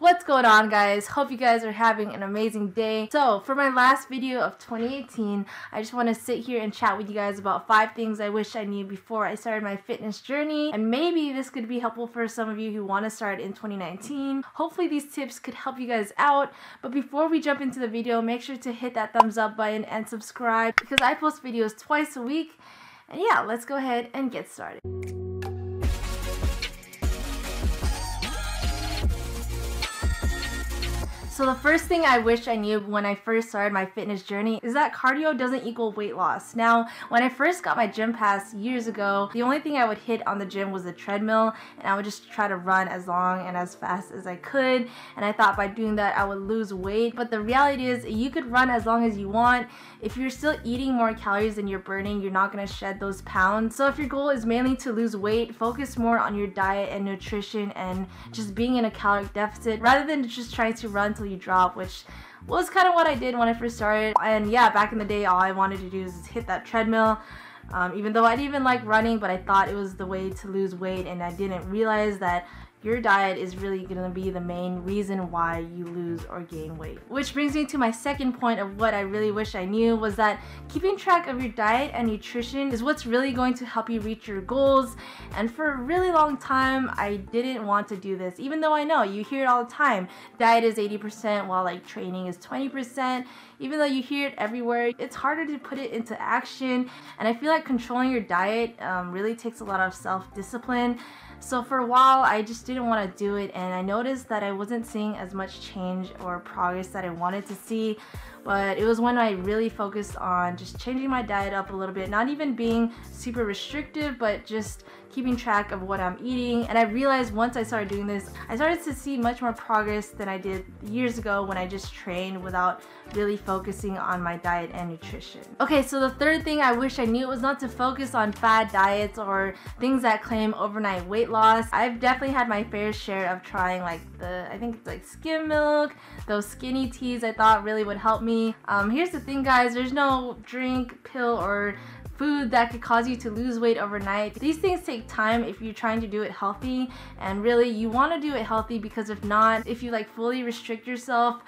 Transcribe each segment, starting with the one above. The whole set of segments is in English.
What's going on, guys? Hope you guys are having an amazing day. So for my last video of 2018, I just want to sit here and chat with you guys about 5 things I wish I knew before I started my fitness journey, and maybe this could be helpful for some of you who want to start in 2019. Hopefully these tips could help you guys out, but before we jump into the video, make sure to hit that thumbs up button and subscribe because I post videos twice a week. And yeah, let's go ahead and get started. So the first thing I wish I knew when I first started my fitness journey is that cardio doesn't equal weight loss. Now, when I first got my gym pass years ago, the only thing I would hit on the gym was the treadmill, and I would just try to run as long and as fast as I could, and I thought by doing that I would lose weight. But the reality is you could run as long as you want. If you're still eating more calories than you're burning, you're not going to shed those pounds. So if your goal is mainly to lose weight, focus more on your diet and nutrition and just being in a caloric deficit rather than just trying to run till you drop, which was kind of what I did when I first started. And yeah, back in the day, all I wanted to do is hit that treadmill. Even though I didn't even like running, but I thought it was the way to lose weight, and I didn't realize that your diet is really going to be the main reason why you lose or gain weight. Which brings me to my second point of what I really wish I knew was that keeping track of your diet and nutrition is what's really going to help you reach your goals. And for a really long time, I didn't want to do this, even though I know you hear it all the time. Diet is 80% while like training is 20%. Even though you hear it everywhere, it's harder to put it into action. And I feel like controlling your diet really takes a lot of self-discipline. So for a while, I just didn't want to do it, and I noticed that I wasn't seeing as much change or progress that I wanted to see. But it was when I really focused on just changing my diet up a little bit, not even being super restrictive, but just keeping track of what I'm eating. And I realized once I started doing this, I started to see much more progress than I did years ago when I just trained without really focusing on my diet and nutrition. Okay, so the third thing I wish I knew was not to focus on fad diets or things that claim overnight weight loss. I've definitely had my fair share of trying like I think it's like skim milk, those skinny teas I thought really would help me. Here's the thing, guys, there's no drink, pill, or food that could cause you to lose weight overnight. These things take time if you're trying to do it healthy, and really you want to do it healthy, because if not, if you like fully restrict yourself,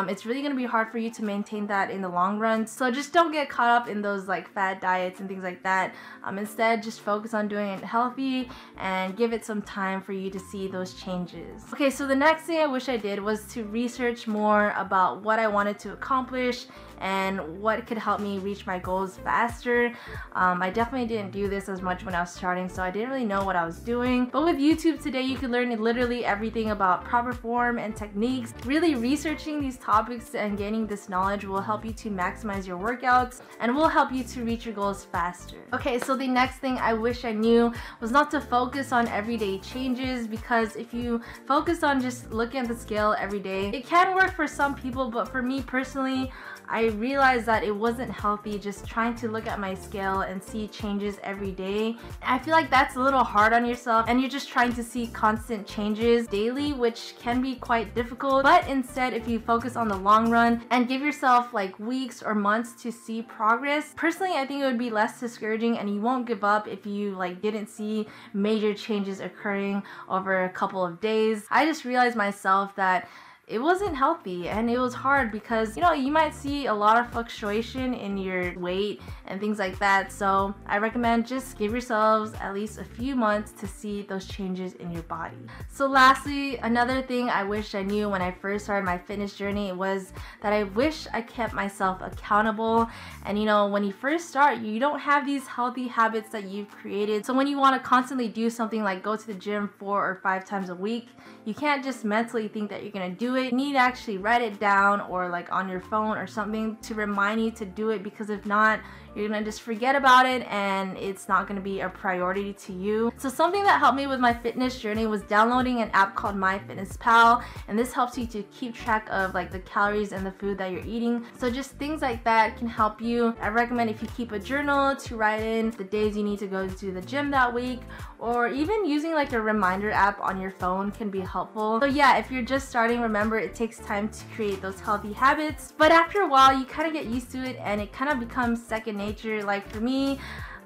it's really going to be hard for you to maintain that in the long run. So just don't get caught up in those like fad diets and things like that. Instead, just focus on doing it healthy and give it some time for you to see those changes. Okay, so the next thing I wish I did was to research more about what I wanted to accomplish and what could help me reach my goals faster. I definitely didn't do this as much when I was starting, so I didn't really know what I was doing. But with YouTube today, you can learn literally everything about proper form and techniques. Really researching these topics and gaining this knowledge will help you to maximize your workouts and will help you to reach your goals faster. Okay, so the next thing I wish I knew was not to focus on everyday changes, because if you focus on just looking at the scale every day, it can work for some people, but for me personally, I realized that it wasn't healthy just trying to look at my scale and see changes every day. I feel like that's a little hard on yourself, and you're just trying to see constant changes daily, which can be quite difficult. But instead, if you focus on the long run and give yourself like weeks or months to see progress, personally I think it would be less discouraging, and you won't give up if you like didn't see major changes occurring over a couple of days. I just realized myself that it wasn't healthy, and it was hard because, you know, you might see a lot of fluctuation in your weight and things like that. So I recommend just give yourselves at least a few months to see those changes in your body. So lastly, another thing I wish I knew when I first started my fitness journey was that I wish I kept myself accountable. And you know, when you first start, you don't have these healthy habits that you've created. So when you want to constantly do something like go to the gym 4 or 5 times a week, you can't just mentally think that you're gonna do it. You need to actually write it down, or like on your phone or something, to remind you to do it, because if not, you're gonna just forget about it and it's not gonna be a priority to you. So something that helped me with my fitness journey was downloading an app called MyFitnessPal, and this helps you to keep track of like the calories and the food that you're eating. So just things like that can help you. I recommend if you keep a journal to write in the days you need to go to the gym that week, or even using like a reminder app on your phone can be helpful. So yeah, if you're just starting, remember it takes time to create those healthy habits, but after a while you kind of get used to it and it kind of becomes second nature. Like for me,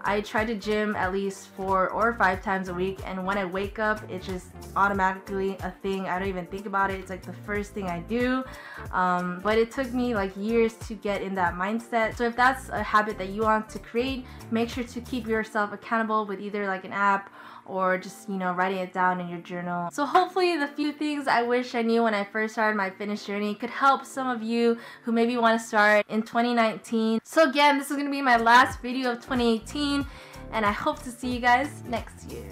I try to gym at least 4 or 5 times a week, and when I wake up, it's just automatically a thing. I don't even think about it. It's like the first thing I do. But it took me like years to get in that mindset. So if that's a habit that you want to create, make sure to keep yourself accountable with either like an app or just, you know, writing it down in your journal. So hopefully the few things I wish I knew when I first started my fitness journey could help some of you who maybe want to start in 2019. So again, this is going to be my last video of 2018, and I hope to see you guys next year.